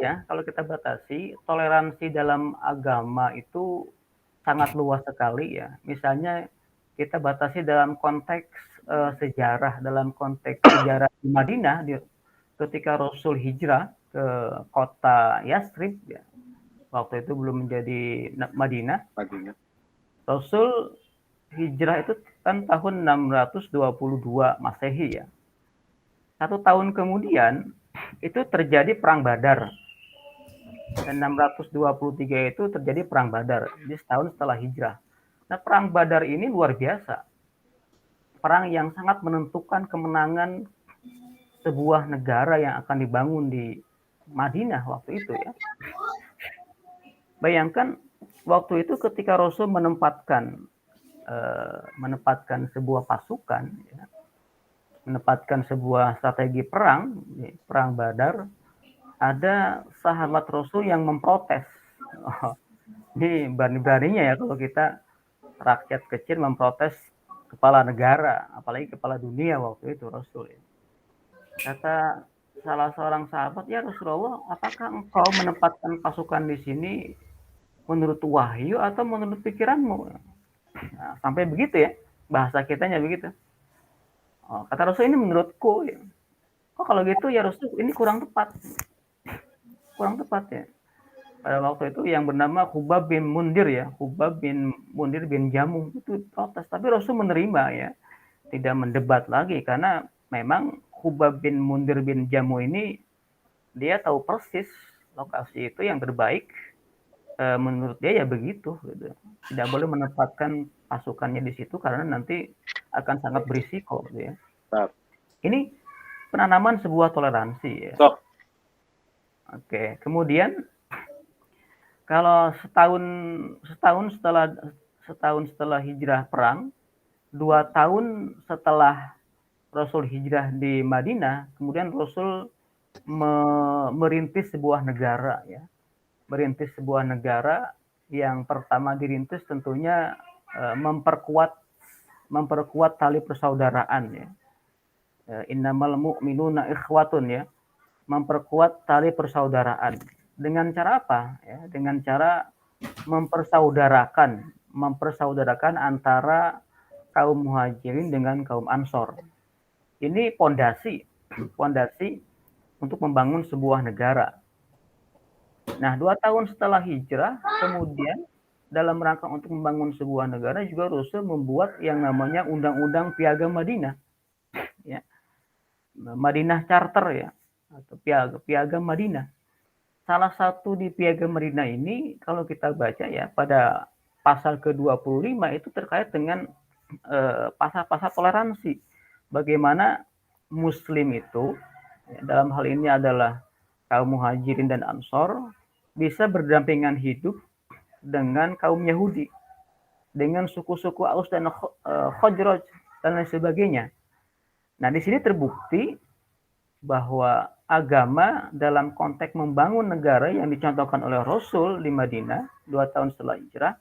ya, kalau kita batasi, toleransi dalam agama itu sangat luas sekali ya. Misalnya kita batasi dalam konteks, sejarah, dalam konteks sejarah di Madinah, ketika Rasul hijrah ke kota Yathrib ya, waktu itu belum menjadi Madinah. Madinah. Rasul hijrah itu kan tahun 622 Masehi ya. 1 tahun kemudian itu terjadi perang Badar. Dan 623 itu terjadi perang Badar, jadi setahun setelah hijrah. Nah, perang Badar ini luar biasa. Perang yang sangat menentukan kemenangan sebuah negara yang akan dibangun di Madinah waktu itu ya. Bayangkan waktu itu ketika Rasul menempatkan sebuah pasukan, ya, menempatkan sebuah strategi perang, perang Badar, ada sahabat Rasul yang memprotes. Oh, ini berani-beraninya ya kalau kita rakyat kecil memprotes kepala negara, apalagi kepala dunia waktu itu Rasul. Ya. Kata salah seorang sahabat, ya Rasulullah, apakah engkau menempatkan pasukan di sini menurut wahyu atau menurut pikiranmu? Nah, sampai begitu ya, bahasa kitanya begitu. Oh, kata Rasul, ini menurutku. Ya. Oh, kalau gitu ya Rasul, ini kurang tepat. Kurang tepat ya. Pada waktu itu yang bernama Hubab bin Mundir ya, Hubab bin Mundir bin Jamu itu protes, tapi Rasul menerima ya, tidak mendebat lagi karena memang Hubab bin Mundir bin Jamu ini dia tahu persis lokasi itu yang terbaik, menurut dia ya begitu gitu. Tidak boleh menempatkan pasukannya di situ karena nanti akan sangat berisiko gitu ya. Ini penanaman sebuah toleransi ya. Oke, kemudian kalau setahun setelah hijrah perang, 2 tahun setelah Rasul hijrah di Madinah, kemudian Rasul merintis sebuah negara ya. Merintis sebuah negara yang pertama dirintis tentunya memperkuat tali persaudaraan ya. Innamal mu'minuna ikhwatun ya. Memperkuat tali persaudaraan. Dengan cara apa? Ya, dengan cara mempersaudarakan antara kaum muhajirin dengan kaum ansor. Ini pondasi untuk membangun sebuah negara. Nah, 2 tahun setelah hijrah, kemudian dalam rangka untuk membangun sebuah negara juga Rasul membuat yang namanya Undang-Undang Piagam Madinah. Ya. Madinah Charter ya, atau Piagam Madinah. Salah satu di Piagam Madinah ini kalau kita baca ya pada pasal ke-25 itu terkait dengan pasal-pasal toleransi. Bagaimana Muslim itu ya, dalam hal ini adalah kaum muhajirin dan ansor bisa berdampingan hidup dengan kaum Yahudi, dengan suku-suku Aus dan Khazraj dan lain sebagainya. Nah, di sini terbukti bahwa agama dalam konteks membangun negara yang dicontohkan oleh Rasul di Madinah 2 tahun setelah hijrah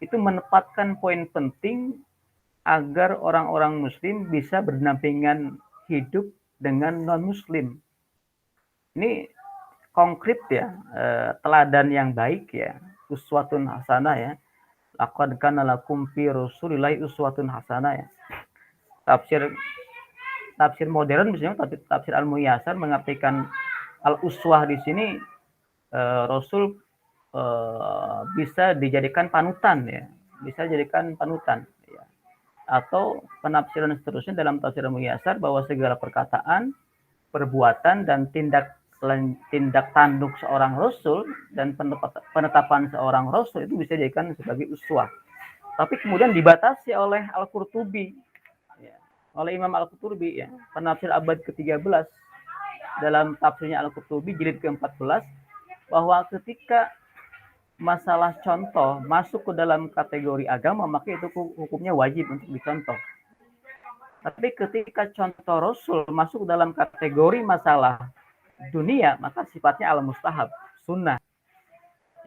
itu menempatkan poin penting agar orang-orang Muslim bisa berdampingan hidup dengan non-Muslim. Ini konkret ya, teladan yang baik ya, uswatun hasanah ya. Laqad kana lakum fi Rasulillahi uswatun hasanah ya. Tafsir modern misalnya tafsir Al-Muyassar mengartikan al-uswah di sini Rasul bisa dijadikan panutan ya, bisa dijadikan panutan ya. Atau penafsiran seterusnya dalam tafsir Al-Muyassar bahwa segala perkataan, perbuatan dan tindak tanduk seorang rasul dan penetapan seorang rasul itu bisa dijadikan sebagai uswah. Tapi kemudian dibatasi oleh Al-Qurtubi ya, oleh Imam Al-Qurtubi ya, penafsir abad ke-13 dalam tafsirnya Al-Qurtubi jilid ke-14 bahwa ketika masalah contoh masuk ke dalam kategori agama maka itu hukumnya wajib untuk dicontoh. Tapi ketika contoh Rasul masuk dalam kategori masalah dunia maka sifatnya al-mustahab, sunnah.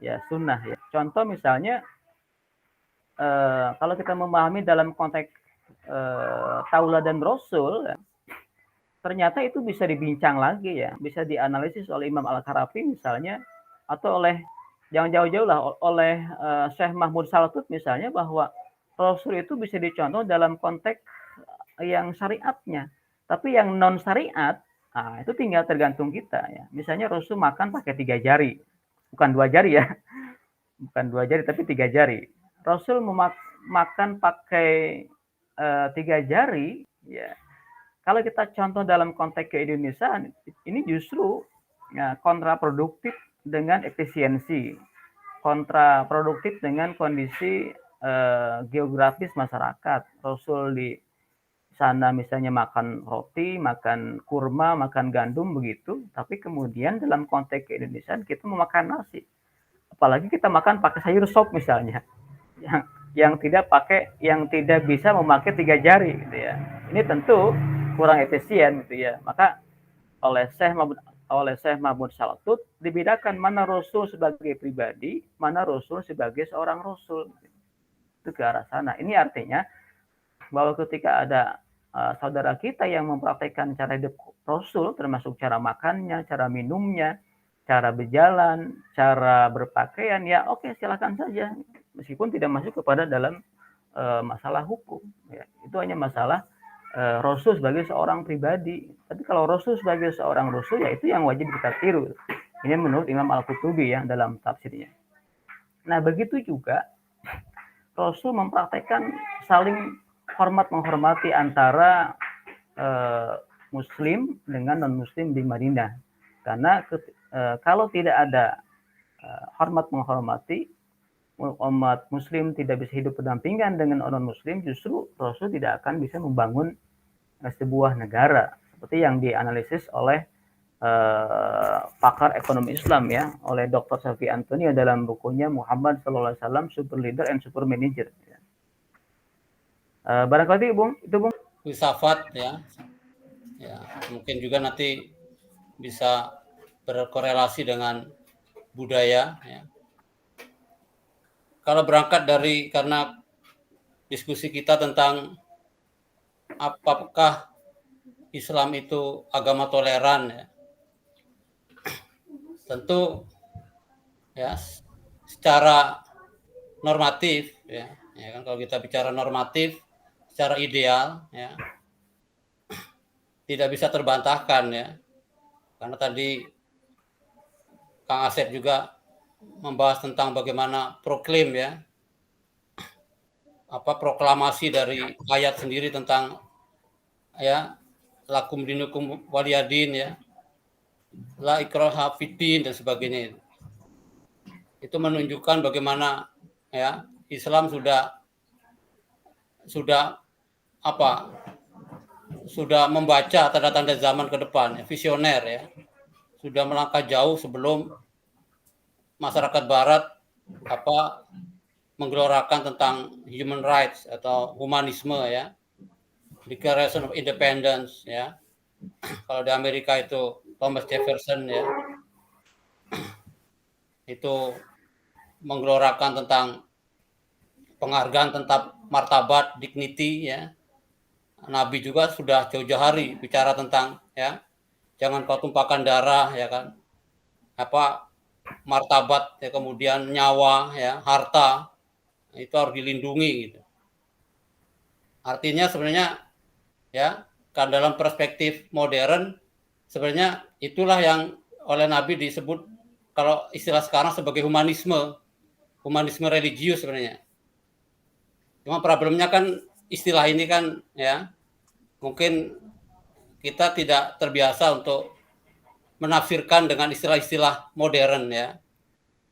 Ya, sunnah ya. Contoh misalnya kalau kita memahami dalam konteks tauladan Rasul ya, ternyata itu bisa dibincang lagi ya, bisa dianalisis oleh Imam Al-Qarafi misalnya, atau oleh jangan jauh-jauh lah, oleh Syekh Mahmud Salatut misalnya, bahwa Rasul itu bisa dicontoh dalam konteks yang syariatnya. Tapi yang non syariat, nah, itu tinggal tergantung kita ya. Misalnya Rasul makan pakai 3 jari, bukan 2 jari ya, bukan 2 jari tapi 3 jari. Rasul makan pakai 3 jari, ya. Kalau kita contoh dalam konteks keindonesiaan, ini justru ya, kontraproduktif dengan efisiensi, kontraproduktif dengan kondisi geografis masyarakat. Rasul di sana misalnya makan roti, makan kurma, makan gandum begitu, tapi kemudian dalam konteks keindonesiaan kita memakan nasi. Apalagi kita makan pakai sayur sop misalnya, yang tidak bisa memakai 3 jari gitu ya. Ini tentu kurang efisien gitu ya. Maka oleh Syekh Mahmud Salatut dibedakan mana Rasul sebagai pribadi, mana Rasul sebagai seorang Rasul. Itu ke arah sana. Ini artinya bahwa ketika ada saudara kita yang mempraktekkan cara hidup Rasul, termasuk cara makannya, cara minumnya, cara berjalan, cara berpakaian, ya oke, silakan saja, meskipun tidak masuk kepada dalam masalah hukum. Ya. Itu hanya masalah Rasul sebagai seorang pribadi. Tapi kalau Rasul sebagai seorang Rasul, ya itu yang wajib kita tiru. Ini menurut Imam Al-Qurtubi ya dalam tafsirnya. Nah, begitu juga Rasul mempraktekkan saling hormat menghormati antara Muslim dengan non-Muslim di Madinah. Karena kalau tidak ada hormat menghormati, umat Muslim tidak bisa hidup berdampingan dengan non Muslim, justru Rasul tidak akan bisa membangun sebuah negara seperti yang dianalisis oleh pakar ekonomi Islam ya, oleh Dr. Safi Antonio dalam bukunya Muhammad Sallallahu Alaihi Wasallam Super Leader and Super Manager. Barangkali Bung, itu Bung. Filsafat ya, mungkin juga nanti bisa berkorelasi dengan budaya. Ya. Kalau berangkat dari karena diskusi kita tentang apakah Islam itu agama toleran, ya. Tentu ya secara normatif ya kan, kalau kita bicara normatif secara ideal ya tidak bisa terbantahkan ya, karena tadi Kang Asep juga membahas tentang bagaimana proklaim ya, proklamasi dari ayat sendiri tentang ya lakum dinukum waliyadin ya, la ikraha fiddin dan sebagainya. Itu menunjukkan bagaimana ya Islam sudah membaca tanda-tanda zaman ke depan, visioner ya, sudah melangkah jauh sebelum masyarakat Barat menggelorakan tentang human rights atau humanisme ya, Declaration of Independence ya. Kalau di Amerika itu Thomas Jefferson ya, itu menggelorakan tentang penghargaan tentang martabat, dignity ya. Nabi juga sudah jauh-jauh hari bicara tentang ya, jangan kau tumpahkan darah ya kan, martabat ya, kemudian nyawa ya, harta itu harus dilindungi gitu. Artinya sebenarnya ya kan dalam perspektif modern sebenarnya itulah yang oleh Nabi disebut kalau istilah sekarang sebagai humanisme religius sebenarnya. Cuma problemnya kan istilah ini kan ya mungkin kita tidak terbiasa untuk menafsirkan dengan istilah-istilah modern ya.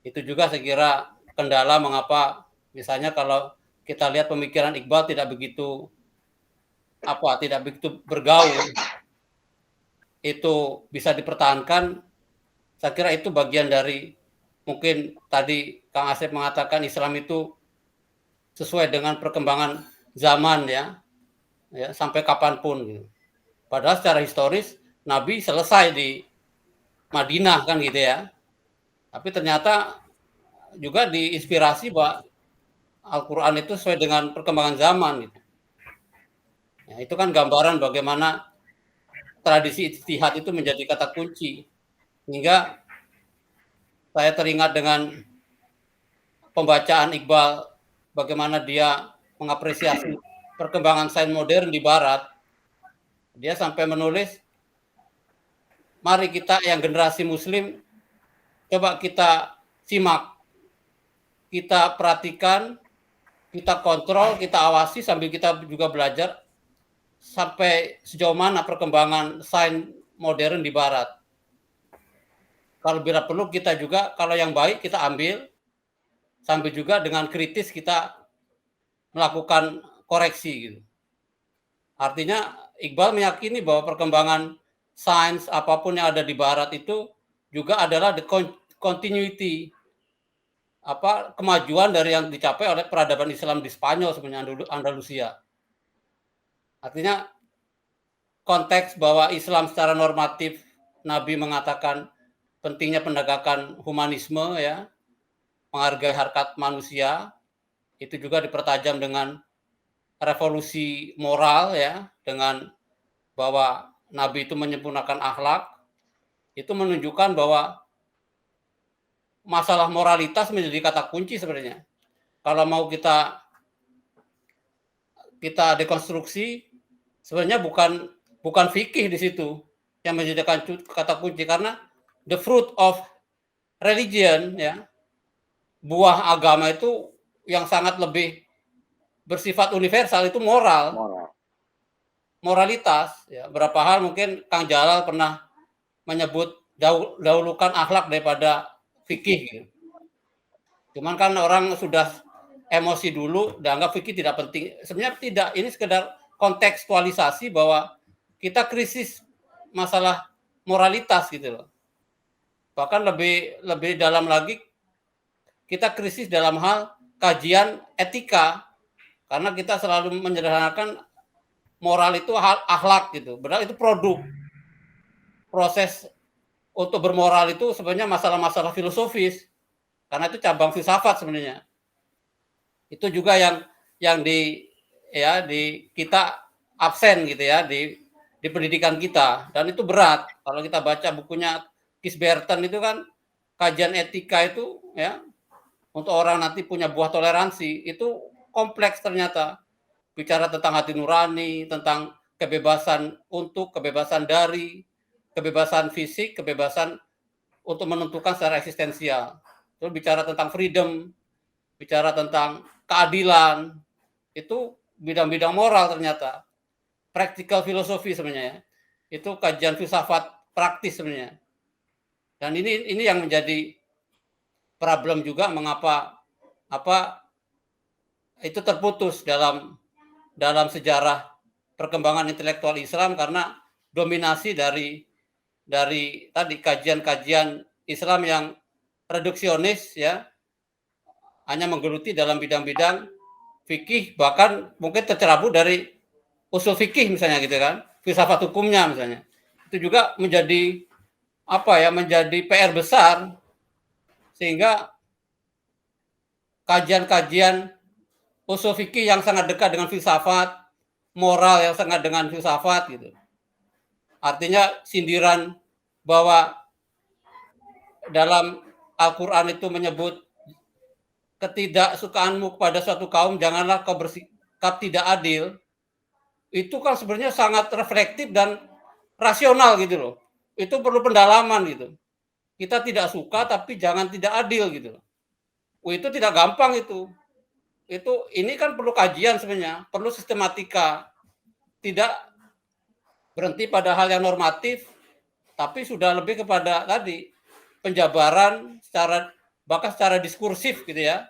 Itu juga saya kira kendala mengapa misalnya kalau kita lihat pemikiran Iqbal tidak begitu bergaul, itu bisa dipertahankan. Saya kira itu bagian dari mungkin tadi Kang Asep mengatakan Islam itu sesuai dengan perkembangan zaman ya sampai kapanpun gitu. Padahal secara historis Nabi selesai di Madinah kan gitu ya. Tapi ternyata juga diinspirasi bahwa Al-Quran itu sesuai dengan perkembangan zaman gitu. Ya, itu kan gambaran bagaimana tradisi ijtihad itu menjadi kata kunci. Hingga saya teringat dengan pembacaan Iqbal, bagaimana dia mengapresiasi perkembangan sains modern di Barat. Dia sampai menulis, mari kita yang generasi Muslim, coba kita simak, kita perhatikan, kita kontrol, kita awasi sambil kita juga belajar sampai sejauh mana perkembangan sains modern di Barat. Kalau bila perlu kita juga, kalau yang baik kita ambil, sambil juga dengan kritis kita melakukan koreksi gitu. Artinya Iqbal meyakini bahwa perkembangan sains apapun yang ada di Barat itu juga adalah the continuity, kemajuan dari yang dicapai oleh peradaban Islam di Spanyol sebenarnya, Andalusia. Artinya konteks bahwa Islam secara normatif, Nabi mengatakan pentingnya penegakan humanisme, ya, menghargai harkat manusia, itu juga dipertajam dengan revolusi moral, ya, dengan bahwa Nabi itu menyempurnakan akhlak, itu menunjukkan bahwa masalah moralitas menjadi kata kunci sebenarnya. Kalau mau kita dekonstruksi, sebenarnya bukan fikih di situ yang menjadi kata kunci, karena the fruit of religion, ya, buah agama itu yang sangat lebih bersifat universal itu moralitas, ya. Berapa hal mungkin Kang Jalal pernah menyebut dahulukan akhlak daripada fikih gitu. Cuman kan orang sudah emosi dulu, dianggap fikih tidak penting. Sebenarnya tidak, ini sekedar kontekstualisasi bahwa kita krisis masalah moralitas gitu loh. Bahkan lebih dalam lagi, kita krisis dalam hal kajian etika, karena kita selalu menyederhanakan moral itu hal akhlak gitu. Padahal itu produk. Proses untuk bermoral itu sebenarnya masalah-masalah filosofis, karena itu cabang filsafat sebenarnya. Itu juga yang di kita absen gitu ya di pendidikan kita, dan itu berat. Kalau kita baca bukunya Kisberten itu kan kajian etika itu, ya, untuk orang nanti punya buah toleransi itu kompleks ternyata. Bicara tentang hati nurani, tentang kebebasan kebebasan dari, kebebasan fisik, kebebasan untuk menentukan secara eksistensial. Terus bicara tentang freedom, bicara tentang keadilan, itu bidang-bidang moral ternyata. Practical filosofi sebenarnya. Itu kajian filsafat praktis sebenarnya. Dan ini yang menjadi problem juga, mengapa itu terputus dalam sejarah perkembangan intelektual Islam, karena dominasi dari tadi kajian-kajian Islam yang reduksionis, ya, hanya menggeluti dalam bidang-bidang fikih, bahkan mungkin tercerabut dari usul fikih misalnya gitu kan, filsafat hukumnya misalnya. Itu juga menjadi menjadi PR besar, sehingga kajian-kajian usul fikih yang sangat dekat dengan filsafat, moral yang sangat dengan filsafat gitu. Artinya sindiran bahwa dalam Al-Quran itu menyebut ketidaksukaanmu kepada suatu kaum, janganlah kau bersikap tidak adil. Itu kan sebenarnya sangat reflektif dan rasional gitu loh. Itu perlu pendalaman gitu. Kita tidak suka tapi jangan tidak adil gitu. Itu tidak gampang itu. Ini kan perlu kajian sebenarnya, perlu sistematika. Tidak berhenti pada hal yang normatif, tapi sudah lebih kepada tadi penjabaran bahkan secara diskursif gitu ya,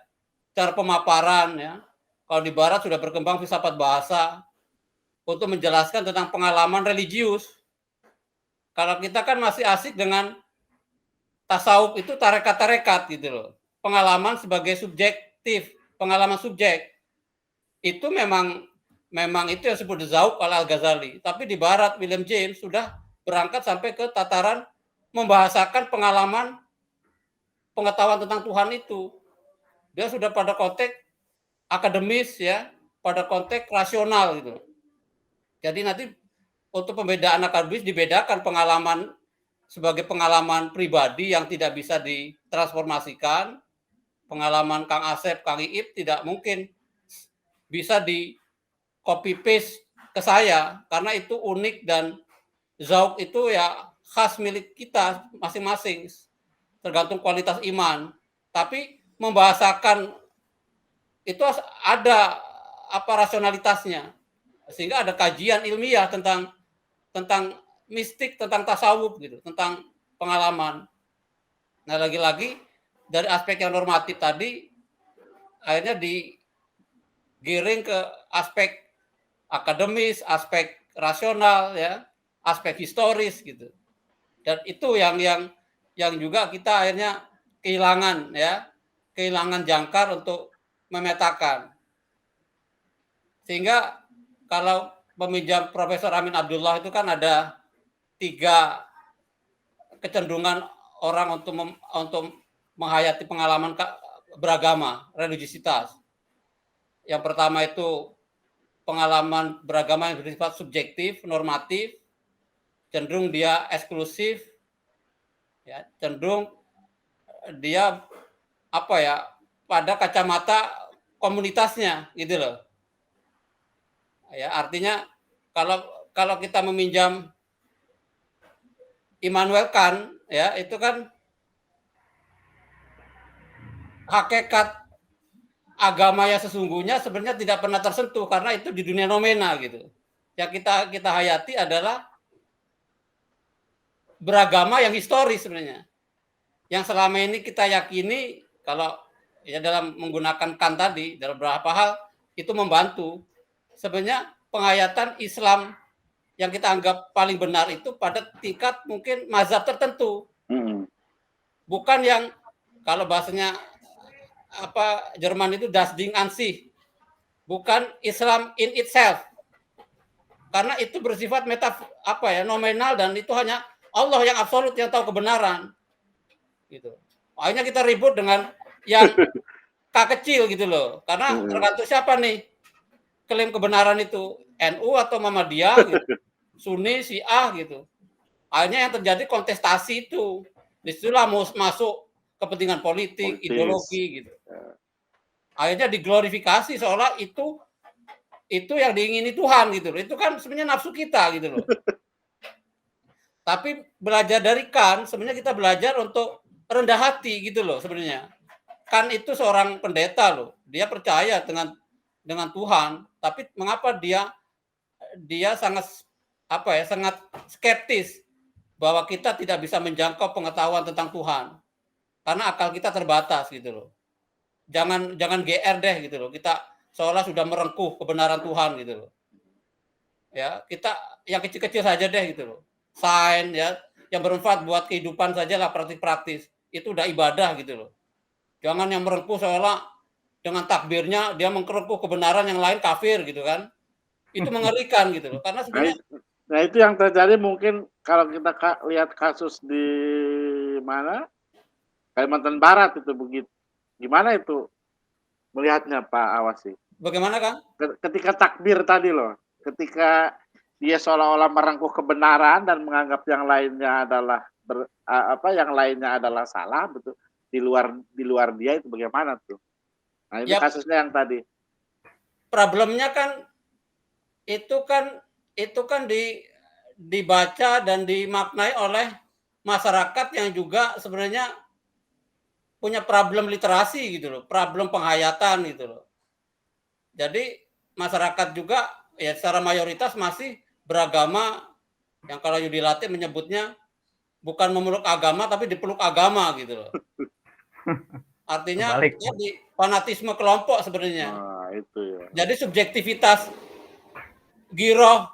secara pemaparan ya. Kalau di Barat sudah berkembang filsafat bahasa untuk menjelaskan tentang pengalaman religius. Kalau kita kan masih asik dengan tasawuf, itu tarekat-tarekat gitu loh. Pengalaman sebagai subjektif, pengalaman subjek. Itu memang itu yang disebut dzauq oleh Al-Ghazali. Tapi di Barat William James sudah berangkat sampai ke tataran membahasakan pengalaman pengetahuan tentang Tuhan itu. Dia sudah pada konteks akademis ya, pada konteks rasional gitu. Jadi nanti untuk pembedaan akademis dibedakan pengalaman sebagai pengalaman pribadi yang tidak bisa ditransformasikan. Pengalaman Kang Asep, Kang Iip tidak mungkin bisa di copy paste ke saya karena itu unik dan zauq itu ya khas milik kita masing-masing, tergantung kualitas iman. Tapi membahasakan itu ada apa rasionalitasnya, sehingga ada kajian ilmiah tentang mistik, tentang tasawuf gitu, tentang pengalaman. Nah, lagi-lagi dari aspek yang normatif tadi akhirnya digiring ke aspek akademis, aspek rasional ya, aspek historis gitu. Dan itu yang juga kita akhirnya kehilangan jangkar untuk memetakan. Sehingga kalau meminjam Profesor Amin Abdullah itu kan ada 3 kecenderungan orang untuk menghayati pengalaman beragama, religiositas. Yang pertama itu pengalaman beragama yang bersifat subjektif, normatif, cenderung dia eksklusif, ya, cenderung dia pada kacamata komunitasnya gitu loh. Ya, artinya kalau kita meminjam Immanuel Kant ya, itu kan hakikat agama yang sesungguhnya sebenarnya tidak pernah tersentuh karena itu di dunia nomena gitu. Yang kita hayati adalah beragama yang historis sebenarnya. Yang selama ini kita yakini kalau ya dalam menggunakan Kant tadi dalam beberapa hal itu membantu. Sebenarnya penghayatan Islam yang kita anggap paling benar itu pada tingkat mungkin mazhab tertentu. Bukan yang kalau bahasanya Jerman itu das Ding an sich. Bukan Islam in itself. Karena itu bersifat nominal dan itu hanya Allah yang absolut yang tahu kebenaran. Gitu. Akhirnya kita ribut dengan yang K kecil gitu loh. Karena tergantung siapa nih klaim kebenaran itu, NU atau Muhammadiyah gitu. Sunni, Syiah gitu. Akhirnya yang terjadi kontestasi itu. Disitulah masuk kepentingan politik, ideologi gitu. Akhirnya diglorifikasi seolah itu yang diingini Tuhan gitu loh. Itu kan sebenarnya nafsu kita gitu loh. Tapi belajar dari Kant sebenarnya kita belajar untuk rendah hati gitu loh sebenarnya. Kant itu seorang pendeta loh. Dia percaya dengan Tuhan, tapi mengapa dia sangat sangat skeptis bahwa kita tidak bisa menjangkau pengetahuan tentang Tuhan. Karena akal kita terbatas gitu loh. Jangan GR deh gitu loh. Kita seolah sudah merengkuh kebenaran Tuhan gitu loh. Ya, kita yang kecil-kecil saja deh gitu loh. Sains ya, yang bermanfaat buat kehidupan saja lah praktis-praktis. Itu udah ibadah gitu loh. Jangan yang merengkuh seolah dengan takbirnya dia mengkerengkuh kebenaran yang lain kafir gitu kan. Itu mengerikan gitu loh. Karena sebenarnya nah itu yang terjadi mungkin kalau kita lihat kasus di mana Kalimantan Barat itu begitu. Gimana itu melihatnya Pak Awasi? Bagaimana Kang? Ketika takbir tadi loh, ketika dia seolah-olah merengkuh kebenaran dan menganggap yang lainnya adalah salah, betul. Di luar dia itu bagaimana tuh? Nah ini kasusnya yang tadi. Problemnya kan itu kan dibaca dan dimaknai oleh masyarakat yang juga sebenarnya punya problem literasi gitu loh, problem penghayatan gitu loh. Jadi masyarakat juga ya secara mayoritas masih beragama yang kalau Yudi Latif menyebutnya bukan memeluk agama tapi dipeluk agama gitu loh. Artinya jadi fanatisme kelompok sebenarnya. Itu ya. Jadi subjektivitas giroh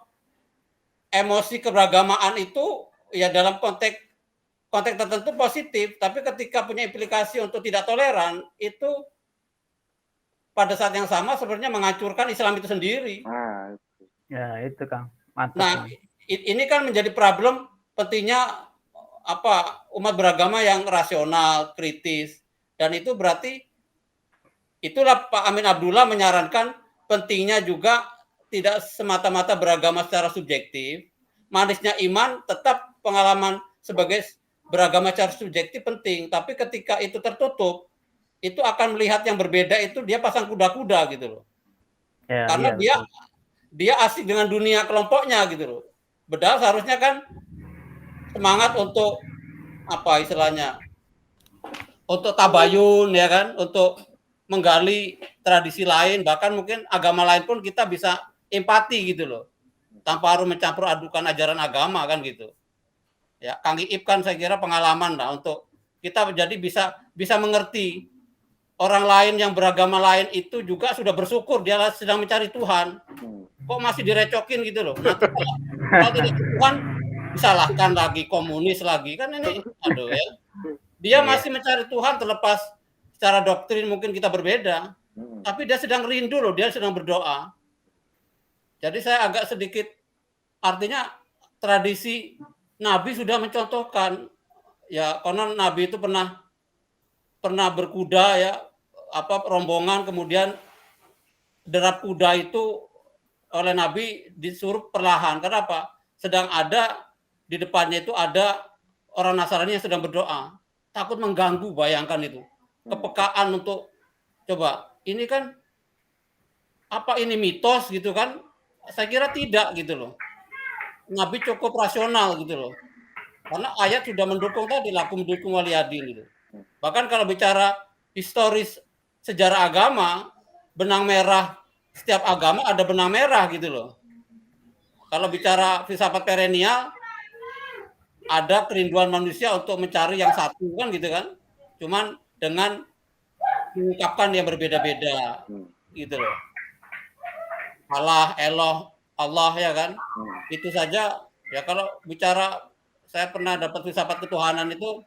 emosi keberagamaan itu ya dalam konteks tertentu positif, tapi ketika punya implikasi untuk tidak toleran itu pada saat yang sama sebenarnya menghancurkan Islam itu sendiri. Ya itu Kang. Mantap. Nah ini kan menjadi problem pentingnya umat beragama yang rasional, kritis, dan itu berarti itulah Pak Amin Abdullah menyarankan pentingnya juga tidak semata-mata beragama secara subjektif, manisnya iman tetap pengalaman sebagai beragama secara subjektif penting, tapi ketika itu tertutup, itu akan melihat yang berbeda, itu dia pasang kuda-kuda gitu loh. Ya, Karena iya, dia asik dengan dunia kelompoknya gitu loh. Padahal seharusnya kan semangat untuk apa istilahnya, untuk tabayun ya kan, untuk menggali tradisi lain, bahkan mungkin agama lain pun kita bisa empati gitu loh, tanpa harus mencampur adukan ajaran agama kan gitu. Ya, Kang Iip kan saya kira pengalaman lah untuk kita jadi bisa mengerti orang lain yang beragama lain itu juga sudah bersyukur dia sedang mencari Tuhan. Kok masih direcokin gitu loh. Nanti kalau tidak Tuhan disalahkan lagi, komunis lagi, kan ini aduh ya. Dia masih mencari Tuhan terlepas secara doktrin mungkin kita berbeda, tapi dia sedang rindu loh, dia sedang berdoa. Jadi saya agak sedikit, artinya tradisi Nabi sudah mencontohkan, ya konon Nabi itu pernah berkuda ya, apa rombongan, kemudian derap kuda itu oleh Nabi disuruh perlahan. Kenapa? Sedang ada di depannya itu ada orang Nasrani yang sedang berdoa. Takut mengganggu, bayangkan itu. Kepekaan untuk coba. Ini kan apa ini mitos gitu kan? Saya kira tidak gitu loh. Nabi cukup rasional gitu loh. Karena ayat sudah mendukung tadi lakum dukung waliyadin gitu. Bahkan kalau bicara historis sejarah agama, benang merah setiap agama ada benang merah gitu loh. Kalau bicara filsafat perennial, ada kerinduan manusia untuk mencari yang satu kan gitu kan. Cuman dengan mengungkapkan yang berbeda-beda gitu loh. Allah, Eloh, Allah ya kan. Itu saja ya kalau bicara saya pernah dapat filsafat ketuhanan itu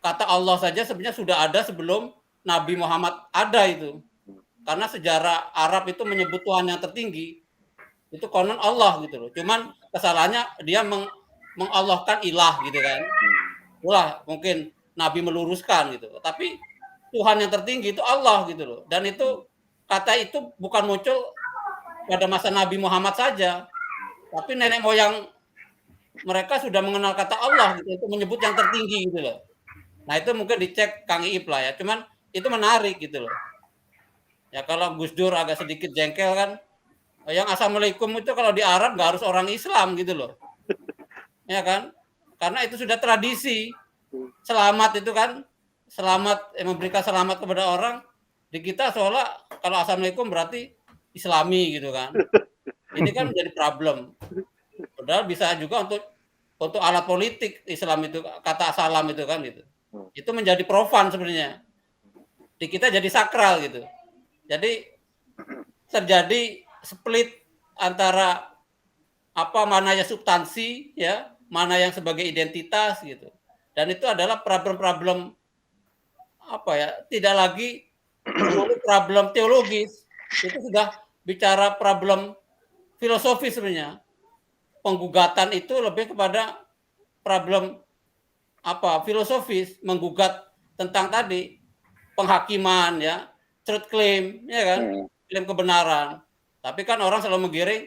kata Allah saja sebenarnya sudah ada sebelum Nabi Muhammad ada itu. Karena sejarah Arab itu menyebut Tuhan yang tertinggi itu konon Allah gitu loh. Cuman kesalahannya dia mengallahkan ilah gitu kan. Itulah mungkin Nabi meluruskan gitu. Tapi Tuhan yang tertinggi itu Allah gitu loh. Dan itu kata itu bukan muncul pada masa Nabi Muhammad saja. Tapi nenek moyang mereka sudah mengenal kata Allah gitu, itu menyebut yang tertinggi gitu loh. Nah itu mungkin dicek Kang Iip lah ya. Cuman itu menarik gitu loh. Ya kalau Gus Dur agak sedikit jengkel kan, yang Assalamualaikum itu kalau di Arab nggak harus orang Islam gitu loh. Ya kan? Karena itu sudah tradisi. Selamat itu kan, selamat memberikan selamat kepada orang. Di kita seolah kalau Assalamualaikum berarti Islami gitu kan. Ini kan menjadi problem. Padahal bisa juga untuk alat politik Islam itu, kata salam itu kan gitu. Itu menjadi profan sebenarnya. Di kita jadi sakral gitu. Jadi terjadi split antara apa mana yang substansi ya, mana yang sebagai identitas gitu. Dan itu adalah problem-problem apa ya, tidak lagi problem teologis. Itu sudah bicara problem filosofis sebenarnya. Penggugatan itu lebih kepada problem apa filosofis, menggugat tentang tadi penghakiman ya, truth claim ya kan, klaim kebenaran. Tapi kan orang selalu menggiring,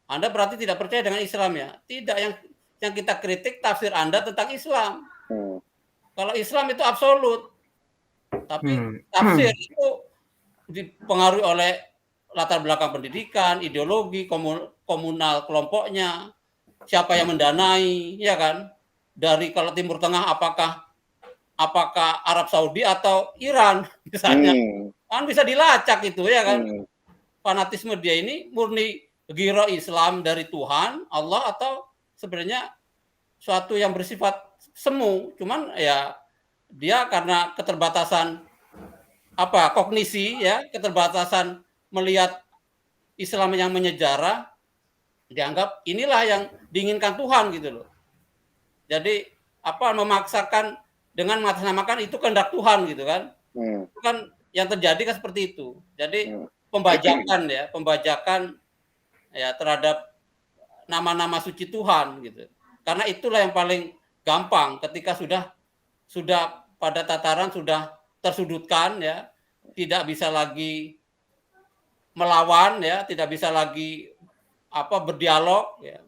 Anda berarti tidak percaya dengan Islam ya? Tidak, yang kita kritik tafsir Anda tentang Islam. Kalau Islam itu absolut, tapi tafsir itu dipengaruhi oleh latar belakang pendidikan, ideologi, komunal kelompoknya, siapa yang mendanai, ya kan? Dari kalau Timur Tengah apakah Arab Saudi atau Iran misalnya, kan bisa dilacak itu ya kan? Fanatisme dia ini murni ghiro Islam dari Tuhan Allah atau sebenarnya suatu yang bersifat semu, cuman ya dia karena keterbatasan apa kognisi ya, keterbatasan melihat Islam yang menyejarah, dianggap inilah yang diinginkan Tuhan gitu loh. Jadi apa memaksakan dengan mengatasnamakan itu kehendak Tuhan gitu kan. Itu kan yang terjadi kan seperti itu. Jadi pembajakan ya terhadap nama-nama suci Tuhan gitu. Karena itulah yang paling gampang ketika sudah pada tataran sudah tersudutkan ya, tidak bisa lagi melawan ya, tidak bisa lagi apa berdialog ya.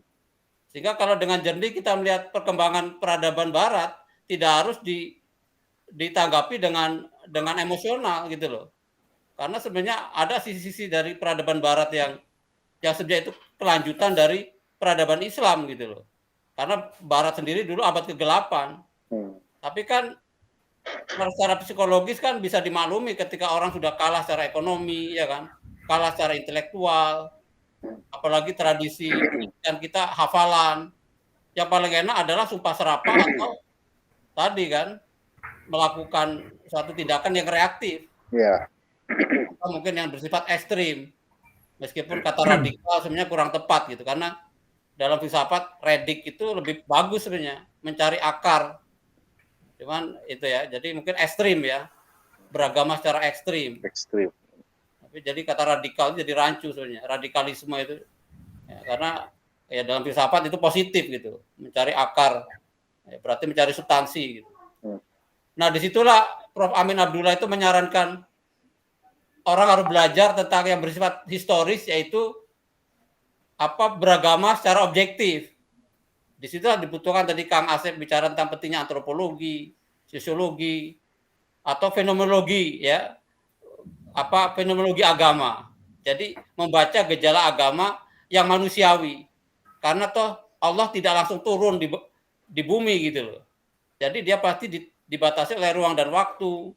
Sehingga kalau dengan jernih kita melihat perkembangan peradaban Barat, tidak harus ditanggapi dengan emosional gitu loh. Karena sebenarnya ada sisi-sisi dari peradaban Barat yang sebenarnya itu kelanjutan dari peradaban Islam gitu loh. Karena Barat sendiri dulu abad ke-8. Tapi kan secara psikologis kan bisa dimaklumi ketika orang sudah kalah secara ekonomi, ya kan, kalah secara intelektual, apalagi tradisi pendidikan kita hafalan. Yang paling enak adalah sumpah serapah atau tadi kan melakukan suatu tindakan yang reaktif. Iya. Atau mungkin yang bersifat ekstrim. Meskipun kata radikal sebenarnya kurang tepat gitu, karena dalam filsafat redik itu lebih bagus sebenarnya, mencari akar. Cuman itu ya, jadi mungkin ekstrim ya, beragama secara ekstrim. Ekstrim. Tapi jadi kata radikal jadi rancu sebenarnya, radikalisme itu. Ya, karena ya dalam filsafat itu positif gitu, mencari akar, ya, berarti mencari substansi gitu. Nah disitulah Prof. Amin Abdullah itu menyarankan orang harus belajar tentang yang bersifat historis, yaitu beragama secara objektif. Di situ dibutuhkan tadi Kang Asep bicara tentang pentingnya antropologi, sosiologi, atau fenomenologi ya, fenomenologi agama. Jadi membaca gejala agama yang manusiawi, karena toh Allah tidak langsung turun di bumi gitu loh. Jadi dia pasti dibatasi oleh ruang dan waktu,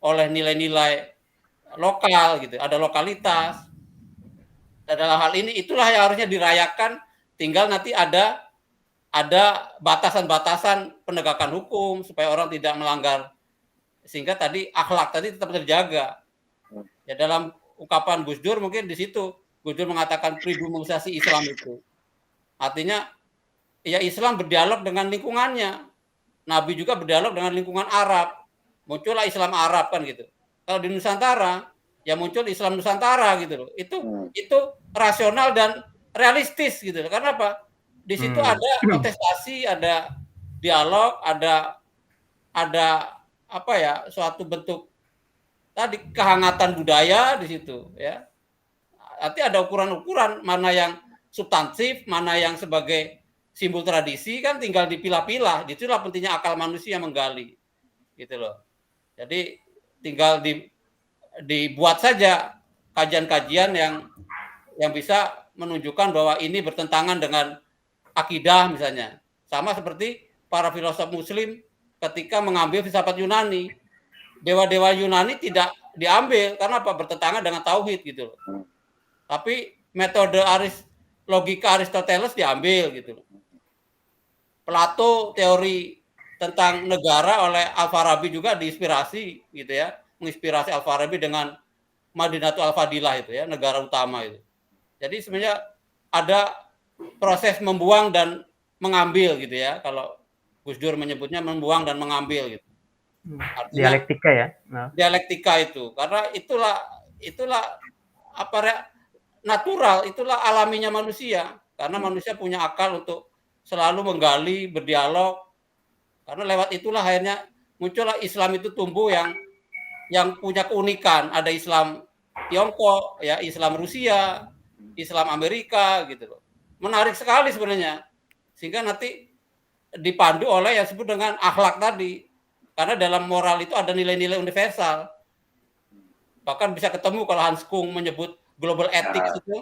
oleh nilai-nilai lokal gitu, ada lokalitas. Dan dalam hal ini itulah yang harusnya dirayakan, tinggal nanti ada batasan-batasan penegakan hukum supaya orang tidak melanggar, sehingga tadi akhlak tadi tetap terjaga. Ya dalam ungkapan Gus Dur mungkin di situ Gus Dur mengatakan pribumisasi Islam itu. Artinya ya Islam berdialog dengan lingkungannya. Nabi juga berdialog dengan lingkungan Arab. Muncullah Islam Arab kan gitu. Kalau di Nusantara ya muncul Islam Nusantara gitu loh. Itu rasional dan realistis gitu loh. Karena apa? Di situ ada kontestasi, ada dialog, ada suatu bentuk tadi kehangatan budaya di situ ya. Nanti ada ukuran-ukuran mana yang substansif, mana yang sebagai simbol tradisi, kan tinggal dipilah-pilah. Itulah pentingnya akal manusia menggali gitu loh. Jadi tinggal dibuat saja kajian-kajian yang bisa menunjukkan bahwa ini bertentangan dengan akidah misalnya. Sama seperti para filosof muslim ketika mengambil filsafat Yunani. Dewa-dewa Yunani tidak diambil karena apa? Bertentangan dengan tauhid gitu loh. Tapi metode logika Aristoteles diambil gitu loh. Plato teori tentang negara oleh Al-Farabi juga diinspirasi gitu ya, menginspirasi Al-Farabi dengan Madinatul Al-Fadilah itu ya, negara utama itu. Jadi sebenarnya ada proses membuang dan mengambil gitu ya, kalau Gus Dur menyebutnya membuang dan mengambil gitu. Artinya, dialektika ya. Nah. Dialektika itu, karena itulah natural, itulah alaminya manusia, karena manusia punya akal untuk selalu menggali, berdialog, karena lewat itulah akhirnya muncullah Islam itu tumbuh yang punya keunikan. Ada Islam Tiongkok, ya Islam Rusia, Islam Amerika gitu loh. Menarik sekali sebenarnya, sehingga nanti dipandu oleh yang disebut dengan akhlak tadi, karena dalam moral itu ada nilai-nilai universal. Bahkan bisa ketemu kalau Hans Kung menyebut global ethics itu.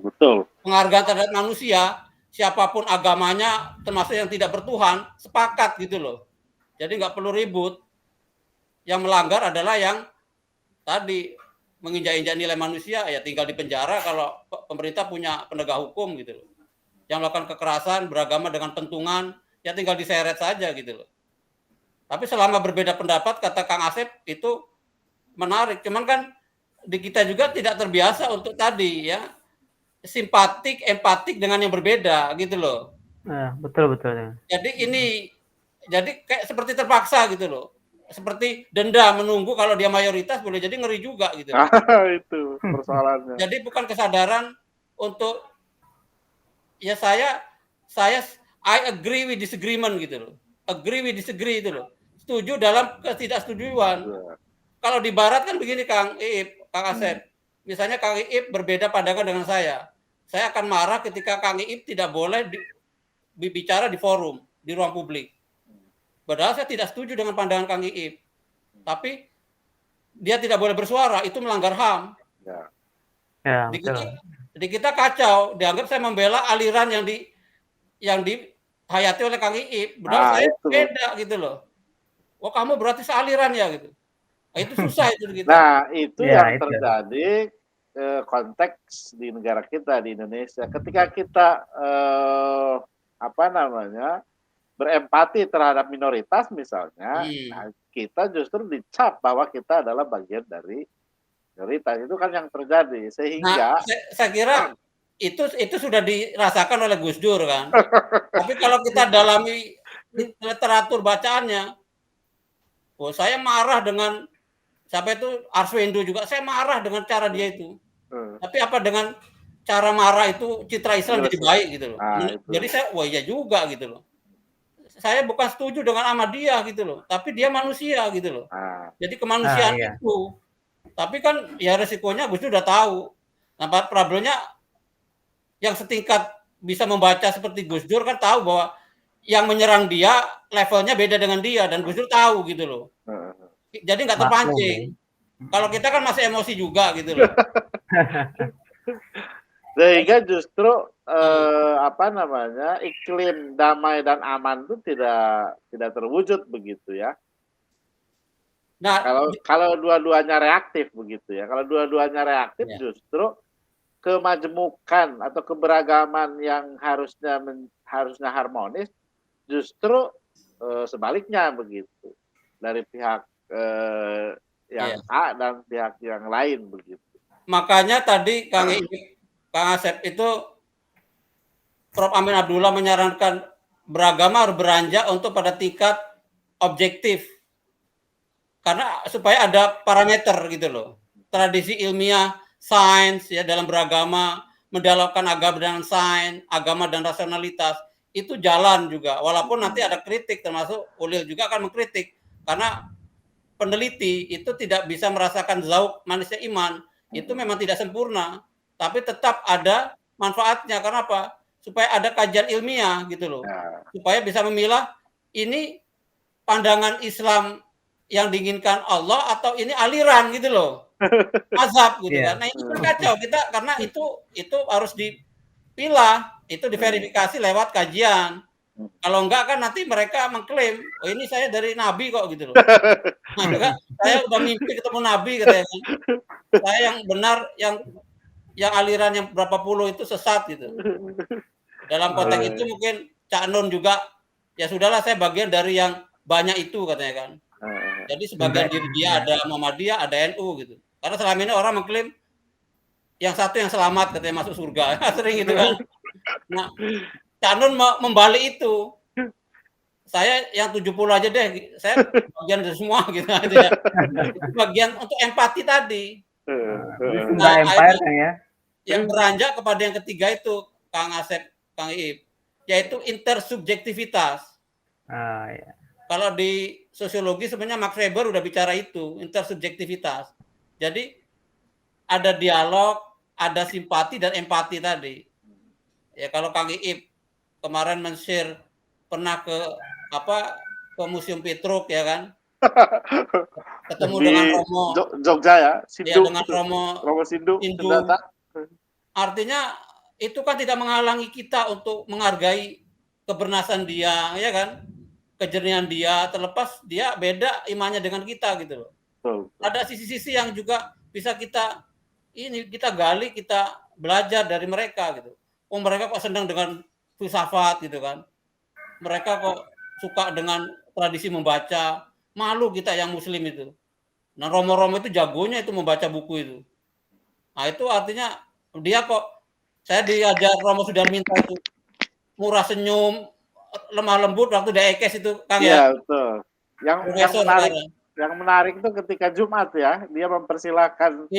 Betul. Penghargaan terhadap manusia, siapapun agamanya, termasuk yang tidak bertuhan, sepakat gitu loh. Jadi nggak perlu ribut. Yang melanggar adalah yang tadi menginjak-injak nilai manusia, ya tinggal di penjara kalau pemerintah punya penegak hukum gitu loh. Yang melakukan kekerasan, beragama dengan pentungan, ya tinggal diseret saja gitu loh. Tapi selama berbeda pendapat, kata Kang Asep, itu menarik. Cuman kan di kita juga tidak terbiasa untuk tadi ya, simpatik, empatik dengan yang berbeda gitu loh. Betul. Jadi kayak seperti terpaksa gitu loh. Seperti denda menunggu kalau dia mayoritas, boleh jadi ngeri juga gitu. Itu persoalannya. Jadi bukan kesadaran untuk ya I agree with disagreement gitu loh. Agree with disagree itu loh. Setuju dalam ketidaksetujuan. Kalau di barat kan begini Kang Asep. Misalnya Kang Iip berbeda pandangan dengan saya akan marah ketika Kang Iip tidak boleh bicara di forum, di ruang publik. Padahal saya tidak setuju dengan pandangan Kang Iip. Tapi dia tidak boleh bersuara, itu melanggar HAM. Ya, Di kita kacau, dianggap saya membela aliran yang dihayati oleh Kang Iip. Padahal saya beda gitu loh. Wah, kamu berarti sealiran ya gitu. Nah, itu susah itu kita. Nah, itu yang terjadi konteks di negara kita di Indonesia. Ketika kita berempati terhadap minoritas misalnya, nah, kita justru dicap bahwa kita adalah bagian dari minoritas. Itu kan yang terjadi sehingga saya kira itu sudah dirasakan oleh Gus Dur kan. Tapi kalau kita dalami literatur bacaannya, saya marah dengan siapa itu Arswendo juga, saya marah dengan cara dia itu. Tapi apa dengan cara marah itu citra Islam jadi baik gitu loh. Jadi saya wah iya juga gitu loh. Saya bukan setuju dengan Ahmadiyah gitu loh, tapi dia manusia gitu loh. Jadi kemanusiaan itu. Tapi kan ya resikonya Gus Dur udah tahu. Nah, problemnya yang setingkat bisa membaca seperti Gus Dur kan tahu bahwa yang menyerang dia levelnya beda dengan dia dan Gus Dur tahu gitu loh. Jadi nggak terpancing. Kalau kita kan masih emosi juga gitu loh. Sehingga justru iklim damai dan aman itu tidak terwujud begitu ya. Nah, kalau dua-duanya reaktif begitu ya. Kalau dua-duanya reaktif justru kemajemukan atau keberagaman yang harusnya harmonis justru sebaliknya begitu. Dari pihak yang A dan pihak yang lain begitu. Makanya tadi Kang Asep itu Prof. Amin Abdullah menyarankan beragama harus beranjak untuk pada tingkat objektif. Karena supaya ada parameter gitu loh. Tradisi ilmiah, sains ya dalam beragama, mendialogkan agama dan sains, agama dan rasionalitas itu jalan juga. Walaupun nanti ada kritik termasuk Ulil juga akan mengkritik karena peneliti itu tidak bisa merasakan zauq manisnya iman. Itu memang tidak sempurna, tapi tetap ada manfaatnya. Karena apa? Supaya ada kajian ilmiah gitu loh. Supaya bisa memilah ini pandangan Islam yang diinginkan Allah atau ini aliran gitu loh. Mazhab gitu kan. Nah, ini kan kacau kita karena itu harus dipilah, itu diverifikasi lewat kajian. Kalau enggak kan nanti mereka mengklaim, oh ini saya dari Nabi kok gitu loh. Nah, kan, saya udah mimpi ketemu Nabi katanya. Saya yang benar, yang aliran yang berapa puluh itu sesat gitu. Dalam konteks itu mungkin Cak Nun juga, ya sudahlah saya bagian dari yang banyak itu katanya kan. Jadi sebagian diri dia ada Muhammadiyah, ada NU gitu. Karena selama ini orang mengklaim yang satu yang selamat katanya masuk surga. Sering gitu kan. Nah, Cak Nun membalik itu. Saya yang 70 aja deh, saya bagian dari semua gitu aja. Bagian untuk empati tadi. Nah, akhirnya, yang beranjak kepada yang ketiga itu Kang Asep, Kang Iip, yaitu intersubjektivitas. Kalau di sosiologi sebenarnya Max Weber udah bicara itu, intersubjektivitas. Jadi ada dialog, ada simpati dan empati tadi. Ya kalau Kang Iip kemarin men-share pernah ke Museum Petruk ya kan? Ketemu di dengan Romo Jogja ya, Sindu, ya, dengan Romo Sindu. Artinya itu kan tidak menghalangi kita untuk menghargai kebernasan dia, ya kan? Kejernihan dia, terlepas dia beda imannya dengan kita gitu loh. Ada sisi-sisi yang juga bisa kita gali, kita belajar dari mereka gitu. Oh, mereka kok senang dengan filsafat gitu kan. Mereka kok suka dengan tradisi membaca. Malu kita yang muslim itu. Nah, Romo-Romo itu jagonya itu membaca buku itu. Nah, itu artinya dia kok, saya diajar Romo Sudarminta itu murah senyum, lemah lembut waktu di EKS itu Kang ya. Iya, betul. Yang menarik itu ketika Jumat ya, dia mempersilahkan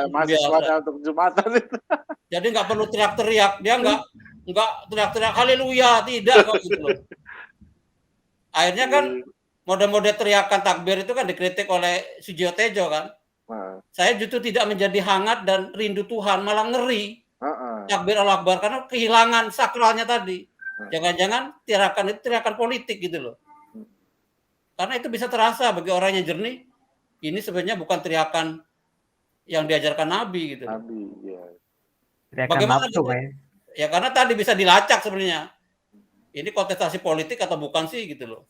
mahasiswanya untuk Jumatan itu. Jadi nggak perlu teriak-teriak, dia nggak teriak-teriak haleluya, tidak kok gitu loh. Akhirnya kan mode-mode teriakan takbir itu kan dikritik oleh Sujiwo Tejo kan. Saya justru tidak menjadi hangat dan rindu Tuhan, malah ngeri. Takbir Allah Akbar karena kehilangan sakralnya tadi. Jangan-jangan teriakan itu teriakan politik gitu loh. Karena itu bisa terasa bagi orang yang jernih. Ini sebenarnya bukan teriakan yang diajarkan Nabi gitu. Nabi, ya. Bagaimana gitu? Ya karena tadi bisa dilacak sebenarnya. Ini kontestasi politik atau bukan sih gitu loh.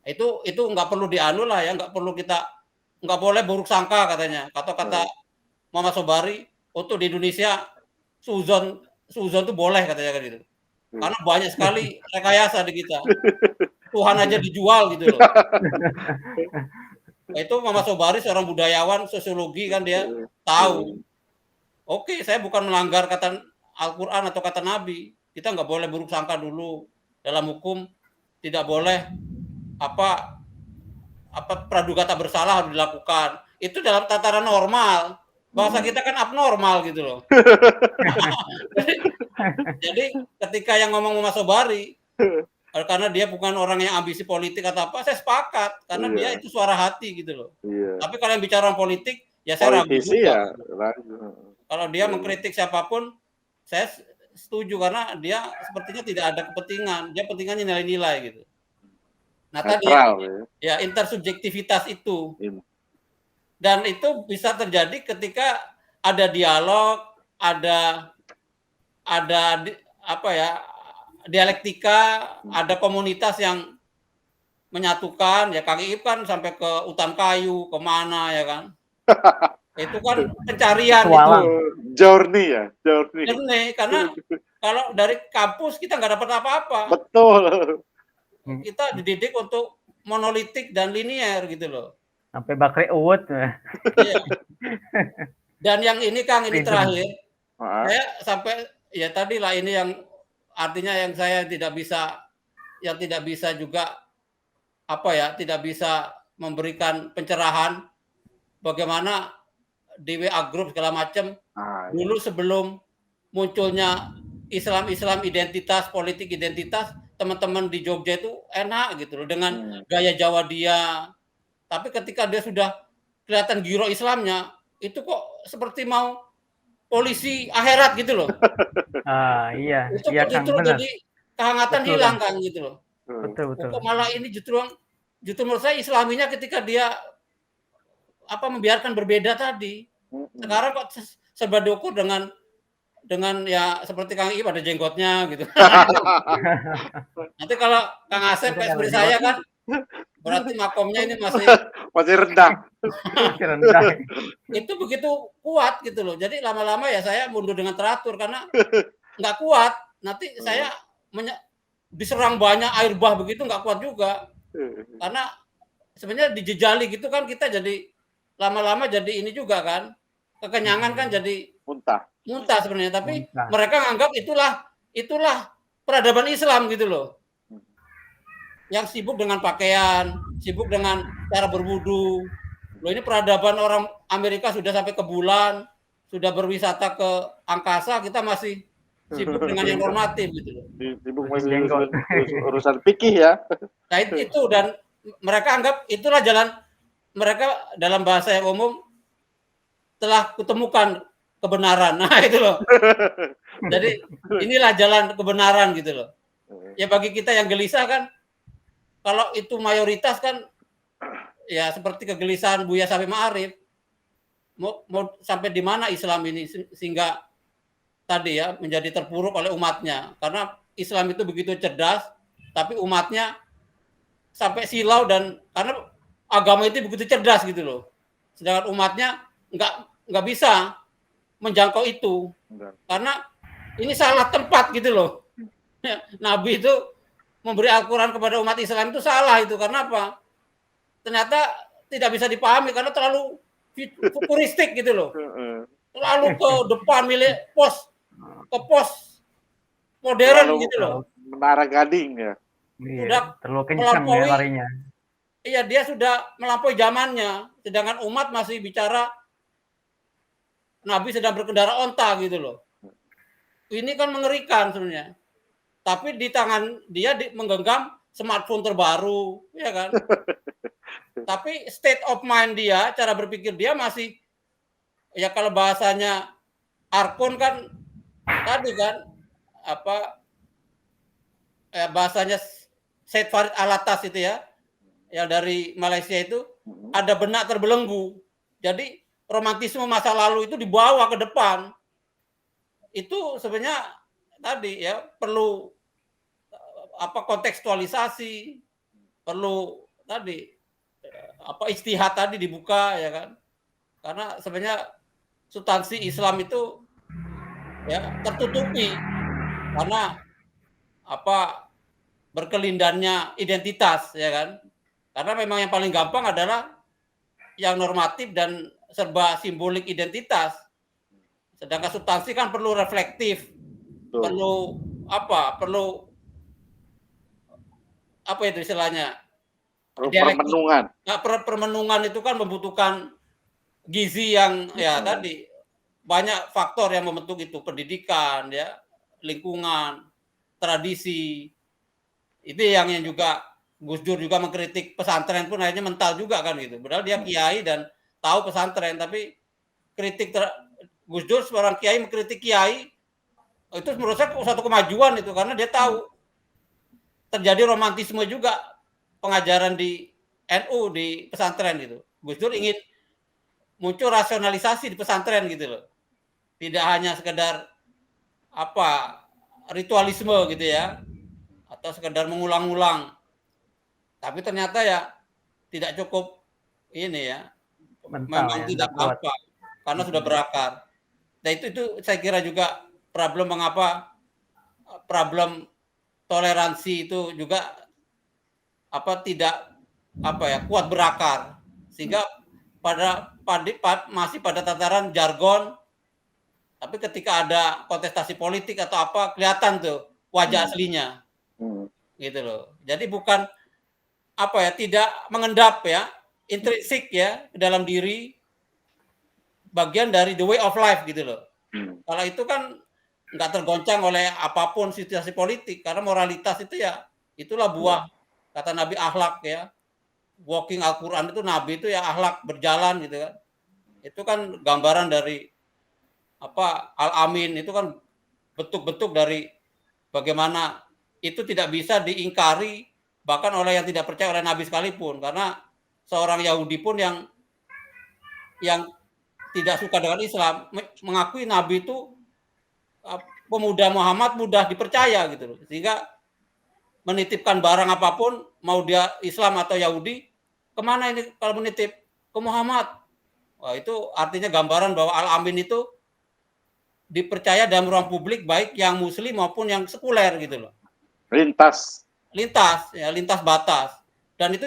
Itu nggak perlu dianu lah ya, nggak perlu kita, nggak boleh buruk sangka katanya. Kata Mama Sobari, untuk di Indonesia suzon itu boleh katanya kan gitu. Karena banyak sekali rekayasa di kita. Tuhan aja dijual gitu loh. Itu Mama Sobari seorang budayawan sosiologi kan, dia tahu. Oke, saya bukan melanggar kata Al-Quran atau kata Nabi. Kita nggak boleh buruk sangka dulu. Dalam hukum tidak boleh apa praduga tak bersalah harus dilakukan. Itu dalam tataran normal. Bahasa kita kan abnormal gitu loh. Jadi ketika yang ngomong Mama Sobari, karena dia bukan orang yang ambisi politik atau apa, saya sepakat karena dia itu suara hati gitu loh. Tapi kalau yang bicara politik, ya saya ragu juga. Kalau dia mengkritik siapapun, saya setuju karena dia sepertinya tidak ada kepentingan. Dia pentingannya nilai-nilai gitu. Nah tadi ya intersubjektivitas itu. Dan itu bisa terjadi ketika ada dialog, ada apa ya, dialektika, ada komunitas yang menyatukan. Ya Kang Iip kan sampai ke Utan Kayu, kemana ya kan? Itu kan pencarian itu. Journey ya, journey. Karena kalau dari kampus kita nggak dapat apa-apa. Betul. Kita dididik untuk monolitik dan linier gitu loh. Sampai bakri uwut. Iya. Dan yang ini Kang, ini terakhir. Saya sampai ya tadi lah, ini yang artinya yang saya tidak bisa juga apa ya, tidak bisa memberikan pencerahan bagaimana di WA group segala macam. Dulu sebelum munculnya Islam identitas, politik identitas, teman-teman di Jogja itu enak gitu loh dengan gaya Jawa dia. Tapi ketika dia sudah kelihatan giro Islamnya, itu kok seperti mau polisi akhirat gitu loh. Iya. Itu iya, justru jadi kehangatan hilang kan gitu loh. Betul. Kok malah ini justru menurut saya Islaminya ketika dia membiarkan berbeda tadi. Sekarang kok serba diukur dengan ya seperti Kang Iip ada jenggotnya gitu. Nanti kalau Kang Asep kayak seperti saya kan, berarti makomnya ini masih rendah. Itu begitu kuat gitu loh. Jadi lama-lama ya saya mundur dengan teratur karena nggak kuat. Nanti saya diserang banyak air bah begitu, nggak kuat juga. Karena sebenarnya dijejali gitu kan, kita jadi lama-lama jadi ini juga kan, kekenyangan kan jadi muntah sebenarnya. Tapi mereka nganggap itulah peradaban Islam gitu loh. Yang sibuk dengan pakaian, sibuk dengan cara berwudu. Loh, ini peradaban orang Amerika sudah sampai ke bulan, sudah berwisata ke angkasa, kita masih sibuk dengan yang normatif gitu loh. Sibuk masih urusan fikih ya. Nah itu, dan mereka anggap itulah jalan mereka, dalam bahasa yang umum, telah kutemukan kebenaran. Nah itu loh. Jadi inilah jalan kebenaran gitu loh. Ya bagi kita yang gelisah kan, kalau itu mayoritas kan, ya seperti kegelisahan Buya Syafi'i Ma'arif, mau sampai di mana Islam ini sehingga tadi ya menjadi terpuruk oleh umatnya. Karena Islam itu begitu cerdas, tapi umatnya sampai silau, dan karena agama itu begitu cerdas gitu loh. Sedangkan umatnya nggak bisa menjangkau itu. Karena ini salah tempat gitu loh. Nabi itu memberi Al-Quran kepada umat Islam itu salah itu. Karena apa? Ternyata tidak bisa dipahami karena terlalu futuristik gitu loh. Terlalu ke depan, milik pos modern gitu loh. Menara Gading ya. Sudah terlalu kencang ya larinya. Iya, dia sudah melampaui zamannya. Sedangkan umat masih bicara Nabi sedang berkendara onta gitu loh. Ini kan mengerikan sebenarnya. Tapi di tangan dia menggenggam smartphone terbaru, ya kan? Tapi state of mind dia, cara berpikir dia masih, ya kalau bahasanya Arkon kan tadi kan bahasanya Said Farid Alatas itu ya, yang dari Malaysia itu, ada benak terbelenggu. Jadi romantisme masa lalu itu dibawa ke depan. Itu sebenarnya tadi ya perlu kontekstualisasi, perlu tadi ijtihad tadi dibuka ya kan. Karena sebenarnya substansi Islam itu ya tertutupi karena berkelindannya identitas ya kan. Karena memang yang paling gampang adalah yang normatif dan serba simbolik identitas. Sedangkan substansi kan perlu reflektif, perlu itu istilahnya? Permenungan. Permenungan itu kan membutuhkan gizi yang ya tadi banyak faktor yang membentuk itu, pendidikan ya, lingkungan, tradisi. Itu yang juga Gus Dur juga mengkritik pesantren pun akhirnya mental juga kan gitu. Padahal dia kiai dan tahu pesantren, tapi kritik Gus Dur seorang kiai mengkritik kiai itu menurut saya suatu kemajuan itu, karena dia tahu terjadi romantisme juga pengajaran di NU di pesantren gitu. Gus Dur ingin muncul rasionalisasi di pesantren gitu loh. Tidak hanya sekedar ritualisme gitu ya, atau sekedar mengulang-ulang. Tapi ternyata ya tidak cukup ini ya. Memang tidak gampang karena sudah berakar. Nah itu saya kira juga problem toleransi itu juga tidak kuat berakar, sehingga masih pada tataran jargon, tapi ketika ada kontestasi politik atau kelihatan tuh wajah aslinya gitu loh. Jadi bukan tidak mengendap ya, intrinsik ya dalam diri, bagian dari the way of life gitu loh. Kalau itu kan nggak tergoncang oleh apapun situasi politik, karena moralitas itu ya itulah buah kata Nabi akhlak ya. Walking Al-Quran itu Nabi itu ya akhlak berjalan gitu kan. Itu kan gambaran dari Al-Amin, itu kan bentuk-bentuk dari bagaimana itu tidak bisa diingkari bahkan oleh yang tidak percaya oleh Nabi sekalipun, karena seorang Yahudi pun yang tidak suka dengan Islam mengakui Nabi itu pemuda Muhammad mudah dipercaya gitu loh, sehingga menitipkan barang apapun, mau dia Islam atau Yahudi, kemana ini kalau menitip? Ke Muhammad. Wah, itu artinya gambaran bahwa Al-Amin itu dipercaya dalam ruang publik, baik yang muslim maupun yang sekuler gitu loh. Lintas batas. Dan itu